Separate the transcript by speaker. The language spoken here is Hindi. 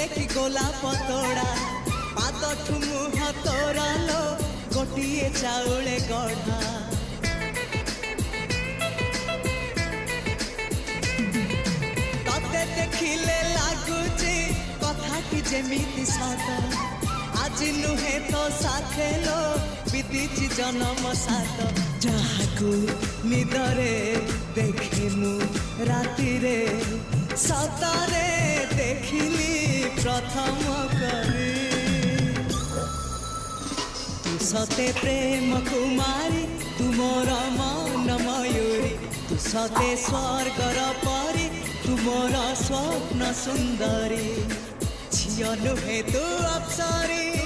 Speaker 1: देखी गोलाप तोड़ा पाद मुह तोरा लो गोटे चाउले गढ़ा तते देखिले लगुची कथा कि जेमिति सत आज नुहे तो साथे लो बीतीची जन्म सात जहाकू निदरे देखी मु राति रे सतरे देखिली प्रथम करी तू सते प्रेम कुमारी तू मोर मन मयूरी तू सते स्वर्गर परी तू मोर स्वप्न सुंदरी झियो नुहे तू अप्सरी।